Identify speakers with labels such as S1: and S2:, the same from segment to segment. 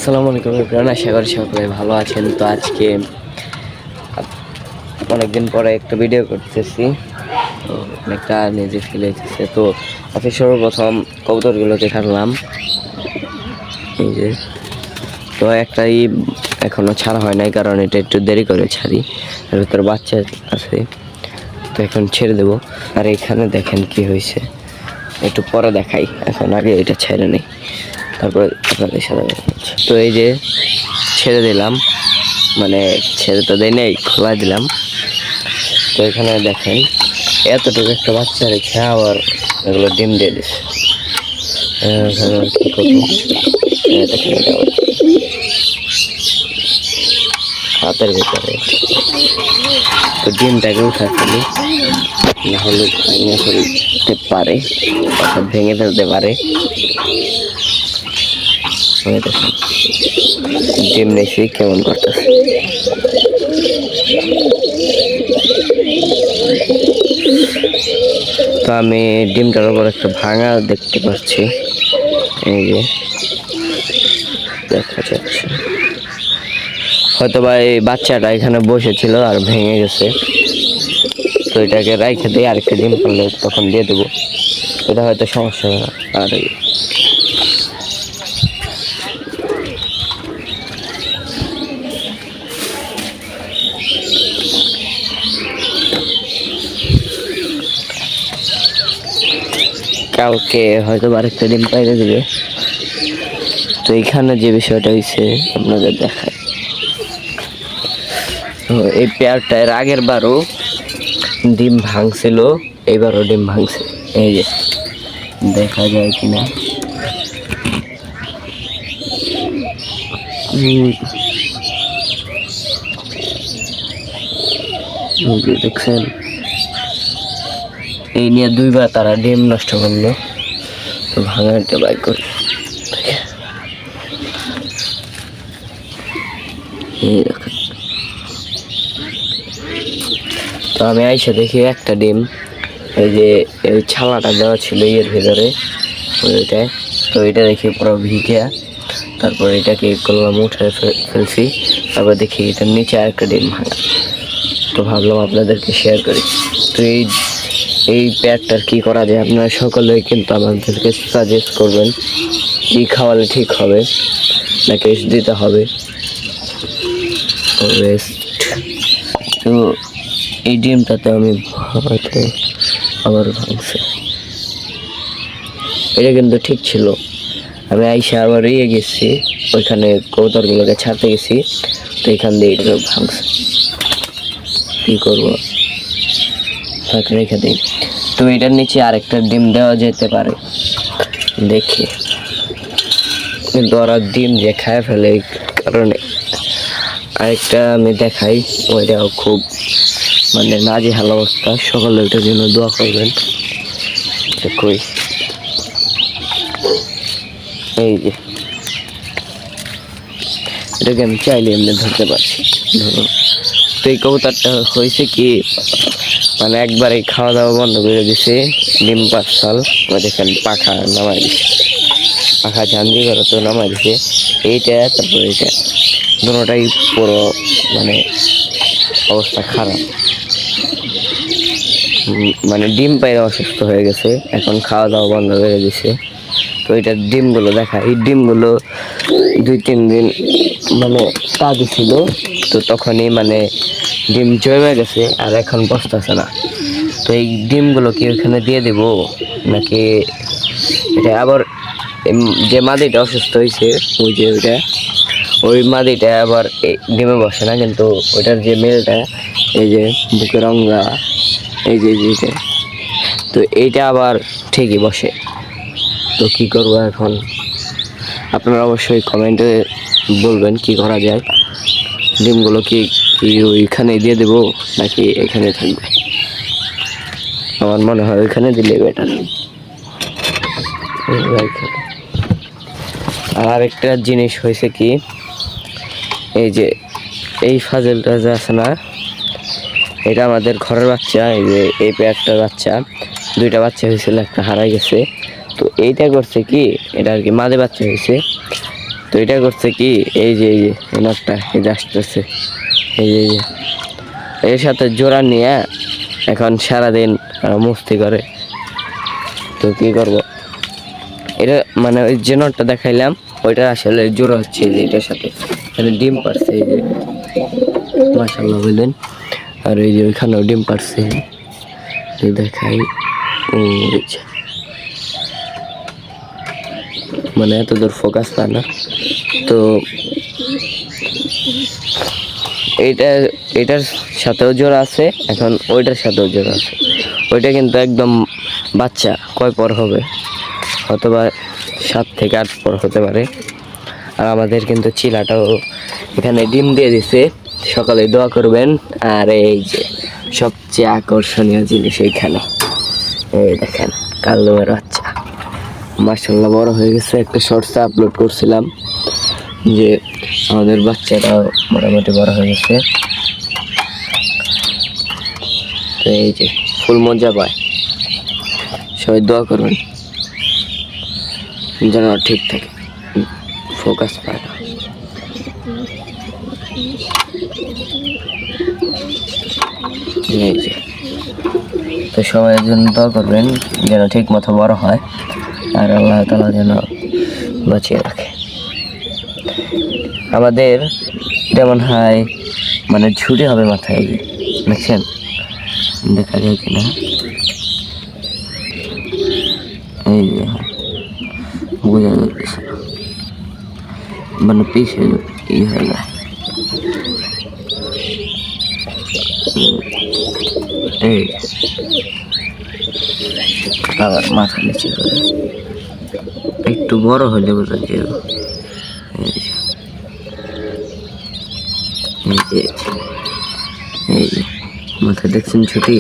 S1: আসসালামু আলাইকুম এভরিওয়ান, আশা করি সকলে ভালো আছেন। তো আজকে অনেকদিন পরে একটা ভিডিও করতেছি, তো অনেকটা নিজে ফিল হইতেছে। তো আজকে সর্বপ্রথম কবুতরগুলোকে ছাড়লাম, এই যে। তো একটাই এখনো ছাড়া হয় নাই, কারণ এটা একটু দেরি করে ছাড়ি, এর ভিতরে বাচ্চা আছে। তো এখন ছেড়ে দেবো। আর এখানে দেখেন কি হয়েছে, একটু পরে দেখাই, এখন আগে এটা ছেড়ে নেই, তারপরে আপনাদের সাথে দেখা হচ্ছে। তো এই যে ছেড়ে দিলাম, মানে ছেড়ে তো দেয় নেই, খোলা দিলাম। তো এখানে দেখেন এতটুকু একটা বাচ্চা রেখে আবার এগুলো ডিম দিয়ে দিচ্ছে। হাতের ভিতরে তো ডিমটাকে উঠায় ফেলি, না হলে ভেঙে ফেলতে পারে, অর্থাৎ ভেঙে ফেলতে পারে। দেখেন ডিম নিয়েছি কেমন করতেছে। তো আমি ডিমটার উপর একটা ভাঙা দেখতে পাচ্ছি, এই যে দেখা যাচ্ছে। হয়তো বা এই বাচ্চাটা এখানে বসেছিল আর ভেঙে গেছে, তো এটাকে রাইখে দিয়ে আরেকটা ডিম করলে তখন দিয়ে দেবো, এটা হয়তো সমস্যা হবে না। আর কালকে হয়তো আরেকটা ডিম পাইরে দেবে। তো এইখানে যে বিষয়টা হয়েছে আপনাদের দেখায়, তো এই পেয়ারটা এর আগের বারও ডিম ভাঙছিল, এইবারও ডিম ভাঙছে, এই যে দেখা যায় কিনা। দেখছেন, এই নিয়ে দুইবার তারা ডিম নষ্ট করলো। তো ভাঙাটা বাই করি, তো আমি আইসা দেখি একটা ডিম, এই যে এই ছালাটা দেওয়া ছিল এর ভিতরে ওইটায়, তো এটা দেখি পুরো ভিজা। তারপর এটাকে করলাম, উঠে ফেলছি। তারপর দেখি এটার নিচে আরেকটা ডিম ভাঙা। তো ভাবলাম আপনাদেরকে শেয়ার করি। তো এই প্যাকটার কি করা যায়, আপনারা সকলেই কিন্তু আমাদেরকে সাজেস্ট করবেন কি খাওয়ালে ঠিক হবে, নাকি রেস্ট দিতে হবে। রেস্ট, তো এই ডিমটাতে আমি হয়তো আবার ভাঙছে, এটা কিন্তু ঠিক ছিল। আমি আইসা আবার গেছি, ওইখানে কবুতরগুলোকে ছাড়তে গেছি, তো এখান দিয়ে এটা ভাঙছে। কি করবো, হয়তো রেখে দিই। তো এটার নিচে আরেকটা ডিম দেওয়া যেতে পারে, দেখি। কিন্তু ওরা ডিম যে খায় ফেলে, এই কারণে আরেকটা আমি দেখাই, ওইটাও খুব মানে নাজেহাল অবস্থা। সকলে ওইটার জন্য দোয়া করবেন। কই, এই যে এটাকে আমি চাইলে এমনি ধরতে পারছি, ধরুন। তো এই কবুতরটা হয়েছে কি, মানে একবার এই খাওয়া দাওয়া বন্ধ করে দিছে, ডিম পার্সাল দেখেন পাখা নামাই দিছে, পাখা ঝাঞ্জি করে তো নামাই দিছে। এইটা তারপর এইটা দুটোটাই পুরো মানে অবস্থা খারাপ, মানে ডিম পাইরে অসুস্থ হয়ে গেছে, এখন খাওয়া দাওয়া বন্ধ করে দিছে। তো এটার ডিমগুলো দেখা, এই ডিমগুলো 2-3 দিন মানে তাজা ছিল, তো তখনই মানে ডিম জমে গেছে, আর এখন বসতেছে না। তো এই ডিমগুলো কি ওইখানে দিয়ে দেব, নাকি এটা আবার যে মাদিটা অসুস্থ হয়েছে, ওই যে ওই মাদিটা আবার ডিমে বসে না, কিন্তু ওইটার যে মেলটা, এই যে বুকের রঙা, এই যে এইটা, তো এইটা আবার ঠিকই বসে। তো কি করবো এখন, আপনারা অবশ্যই কমেন্টে বলবেন কি করা যায়। ডিমগুলো কি ওইখানে দিয়ে দেবো, নাকি এখানে থাকবে? আমার মনে হয় ওইখানে দিলে বেটার। আর আরেকটা জিনিস হয়েছে কি, এই যে এই ফাজেলটা যে আছে না, এটা আমাদের ঘরের বাচ্চা। এই যে এই পেয়ারটার বাচ্চা, দুইটা বাচ্চা হয়েছিল, একটা হারাই গেছে। তো এইটা করছে কি, এটা আর কি মাঝে বাচ্চা হয়েছে, তো এটা করছে কি, এই যে এই নটটা এই যে আসতেছে, এই যে এর সাথে জোড়া নিয়ে এখন সারাদিন মস্তি করে। তো কি করব, এটা মানে ওই যে নটটা দেখাইলাম ওইটা আসলে জোড়া হচ্ছে যে এটার সাথে, এখানে ডিম পারছে এই যে মাশাআল্লাহ বললেন। আর এই যে ওইখানেও ডিম পারছে, দেখাই মানে এত দূর ফোকাস পায় না। তো এটার সাথেও জোড়া আছে, এখন ওইটার সাথেও জোড়া আছে। ওইটা কিন্তু একদম বাচ্চা, কয় পর হবে, অথবা 7 থেকে 8 পর হতে পারে। আর আমাদের কিন্তু চিলাটাও এখানে ডিম দিয়ে দিছে, সকালে দোয়া করবেন। আর এই যে সবচেয়ে আকর্ষণীয় জিনিস এইখানে, এই দেখেন কালদমের বাচ্চা মাশাআল্লাহ বড় হয়ে গেছে। একটা শর্টসে আপলোড করছিলাম যে আমাদের বাচ্চাটাও মোটামুটি বড় হয়ে গেছে। তো এই যে ফুল মজা পায়, সবাই দোয়া করবেন যেন ঠিক থাকে, ফোকাস পায় না। এই যে তো সবাই জন্য দোয়া করবেন যেন ঠিক মতো বড় হয়, আর আল্লাহ তাআলা যেন বাঁচিয়ে রাখে। আমাদের যেমন হয় মানে ছুটি হবে মাথায়, দেখছেন, দেখা যায় কিনা, এই যে বোঝা যাচ্ছে মানে পিছিয়ে ই হয়ে যায়। এই আবার মাথা নিচে একটু বড় হলে বোঝা যায়। এই যে মাথায় দেখছেন ছুটি,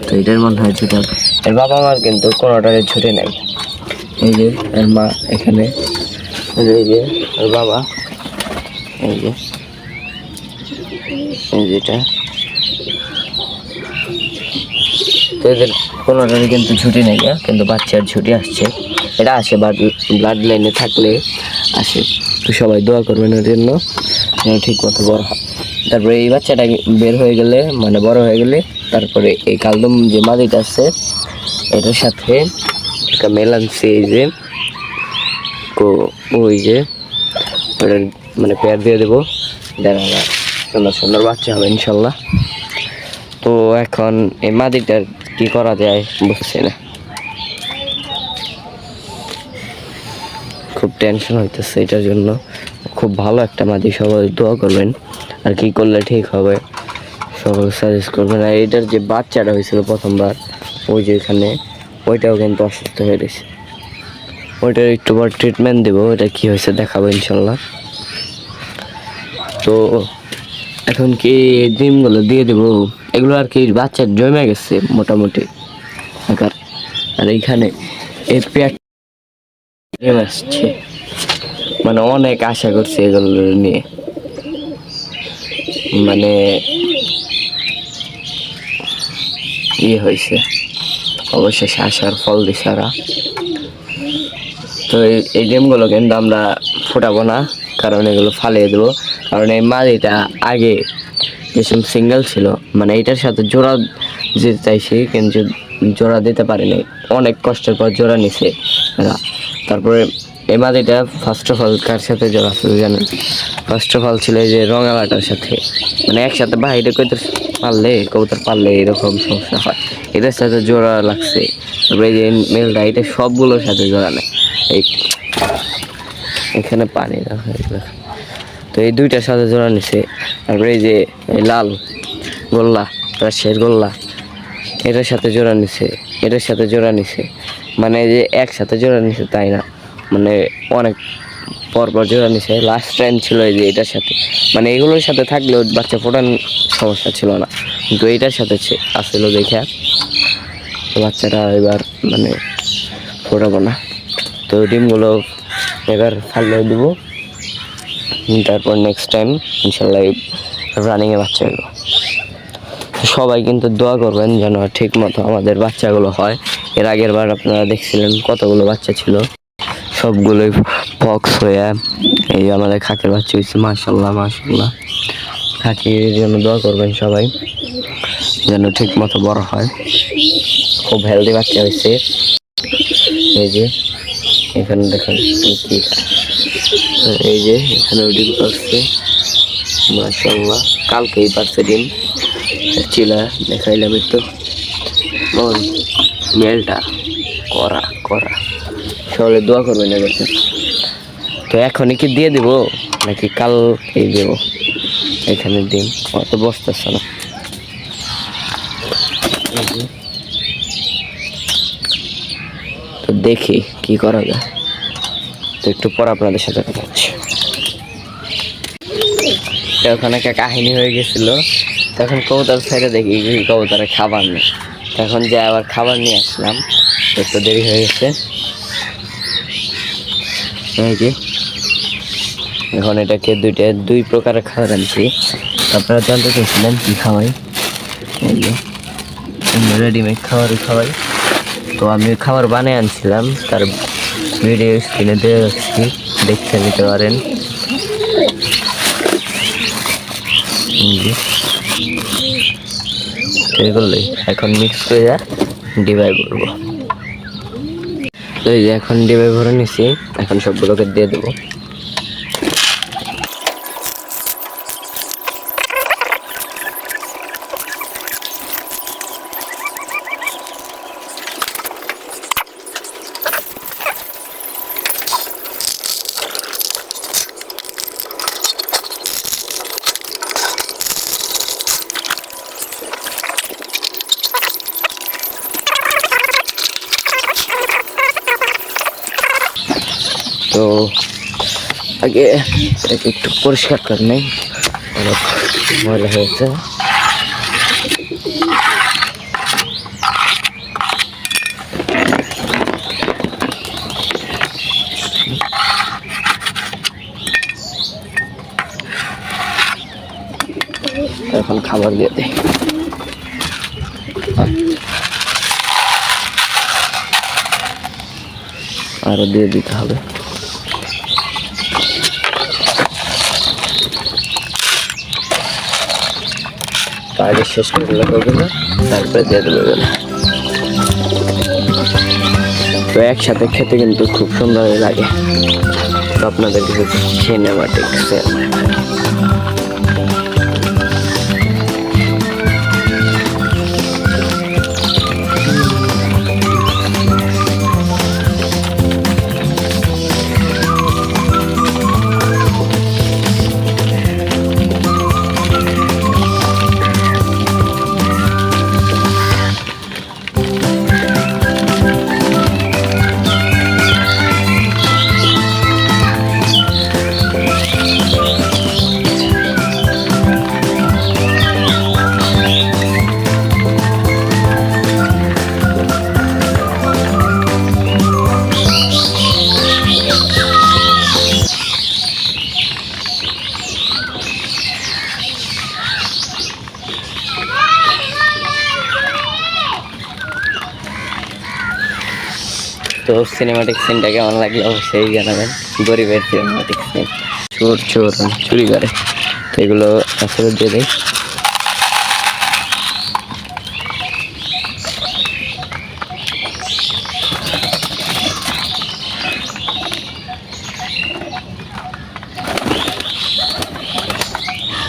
S1: তো এটার মনে হয় ছুটি হবে। এর বাবা মার কিন্তু কোনোটারই ছুটি নেই। এই যে এর মা এখানে, এই যে ওর বাবা, এই যে যেটা, তো এদের কোনোটারই কিন্তু ছুটি নেই, কিন্তু বাচ্চার ছুটি আসছে। এটা আসে ব্লাড লাইনে থাকলে আসে। তো সবাই দোয়া করবেন ওর জন্য যেন ঠিক মতো বড় হয়। তারপরে এই বাচ্চাটা বের হয়ে গেলে মানে বড় হয়ে গেলে তারপরে এই কালদম যে মাদিটা আছে এটার সাথে একটা মেলানসি, এই যে ওই যে ওটা মানে পেয়ার দিয়ে দেবো, দেখা সুন্দর সুন্দর বাচ্চা হবে ইনশাল্লাহ। তো এখন এই মাদিটার কি করা যায় বুঝছি না, খুব টেনশন হইতেছে এটার জন্য। খুব ভালো একটা মাদি, সবাই দোয়া করবেন। আর কি করলে ঠিক হবে সবাই সাজেস্ট করবেন। আর এটার যে বাচ্চাটা হয়েছিল প্রথমবার, ওই যে এখানে, ওইটাও কিন্তু অসুস্থ হয়ে গেছে। ওইটার একটু পর ট্রিটমেন্ট দেবো, ওইটা কি হয়েছে দেখাবো ইনশাল্লাহ। তো এখন কি ডিমগুলো দিয়ে দেবো, এগুলো আর কি বাচ্চা জমে গেছে মোটামুটি আকার। আর এইখানে এই পেট আসছে, মানে অনেক আশা করছি এগুলো নিয়ে, মানে হয়েছে অবশেষে আশার ফল দিশারা। তো এই ডিমগুলো কিন্তু আমরা ফোটাবো না, কারণ এগুলো ফালিয়ে দেবো। কারণ এই মাদিটা আগে যেসব সিঙ্গেল ছিল, মানে এটার সাথে জোড়া দিতে চাইছি কিন্তু জোড়া দিতে পারিনি, অনেক কষ্টের পর জোড়া নিছে এরা। তারপরে এই মাদিটা ফার্স্ট অফ অল কার সাথে জোড়া ছিল জানেন? ফার্স্ট অফ অল ছিল এই যে রঙালাটার সাথে, মানে একসাথে বাইরে কবুতর পারলে এরকম সমস্যা হয়, এদের সাথে জোড়া লাগছে। তারপরে এই যে মেলটা, এটা সবগুলোর সাথে জোড়া নেই। এখানে পানি রাখা, তো এই দুইটার সাথে জোড়া নিছে। তারপরে এই যে লাল গোল্লা, রাজশাহীর গোল্লা, এটার সাথে জোড়া নিছে, এটার সাথে জোড়া নিছে। মানে যে একসাথে জোড়া নিছে তাই না, মানে অনেক পরপর জোড়া নিছে। লাস্ট টাইম ছিল এই যে এটার সাথে, মানে এগুলোর সাথে থাকলেও বাচ্চা ফোটান সমস্যা ছিল না, কিন্তু এটার সাথে আসলো দেখে বাচ্চাটা এবার মানে ফোটাবো না। তো ডিমগুলো এবার ফাললে দেবো, তারপর নেক্সট টাইম ইনশাল্লাহ রানিংয়ে বাচ্চা হইব। সবাই কিন্তু দোয়া করবেন যেন ঠিক মতো আমাদের বাচ্চাগুলো হয়। এর আগের বার আপনারা দেখছিলেন কতগুলো বাচ্চা ছিল, সবগুলোই পক্স হয়ে এই আমাদের খাকের বাচ্চা হয়েছে। মাশাল্লাহ মাশাল্লাহ, খাকির জন্য দোয়া করবেন সবাই যেন ঠিক মতো বড় হয়। খুব হেলদি বাচ্চা হয়েছে। এই যে এখানে দেখেন কি, এই যে এখানে ডিম পাচ্ছে মাশাল্লাহ, কালকেই পাচ্ছে ডিম। চিলা দেখাইলাম একটু, মেলটা করা করা, সকলে দোয়া করবেন এবার। তো এখনই কি দিয়ে দিব নাকি কালকেই দেবো? এখানে ডিম অত বসতেছে না। তো দেখি কি করা যায়। তো একটু পর আপনাদের সাথে কথা হচ্ছে। ওখানে একটা কাহিনী হয়ে গেছিল, তখন কবুতর ছেড়ে দেখি কবুতরের খাবার নেই, তখন যে আবার খাবার নিয়ে আসলাম, একটু দেরি হয়ে গেছে। এই যে এখন এটাকে দুই প্রকারের খাবার আনছি। আপনারা জানতে চাইছিলেন কি খাওয়াই, এই যে রেডিমেড খাবারই খাওয়াই। তো আমি খাবার বানিয়ে আনছিলাম, তার ভিডিও স্ক্রিনে দিয়ে রাখছি, দেখতে নিতে পারেন। করলেই এখন মিক্স করে যা ডিভাইড করবো। তো এই যে এখন ডিভাইড ভরে নিছি, এখন সবগুলোকে দিয়ে দেবো। তো আগে এটাকে একটু পরিষ্কার করে নেই, অনেক ময়লা হয়েছে। এখন খাবার দিয়ে দেয়, আরো দিয়ে দিতে হবে। আগে শেষ করে করবে না, তারপরে দিয়ে দেবে। তো একসাথে খেতে কিন্তু খুব সুন্দর লাগে। তো আপনাদের কিছু সিনেমাটিক তো সিনেমাটিক সিনটা কেমন লাগলো অবশ্যই জানাবেন। গরিবের সিনেমাটিক সিন, চোর চোর চুরি করে, তো এগুলো আসলে দিয়ে দেয়।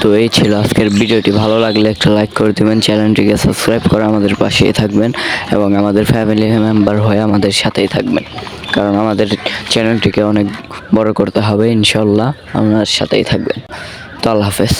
S1: তো এই ছিল আজকের ভিডিওটি। ভালো লাগলে একটা লাইক করে দেবেন, চ্যানেলটিকে সাবস্ক্রাইব করে আমাদের পাশেই থাকবেন এবং আমাদের ফ্যামিলি মেম্বার হয়ে আমাদের সাথেই থাকবেন, কারণ আমাদের চ্যানেলটিকে অনেক বড় করতে হবে ইনশাল্লাহ। আপনার সাথেই থাকবেন। তো আল্লাহ হাফেজ।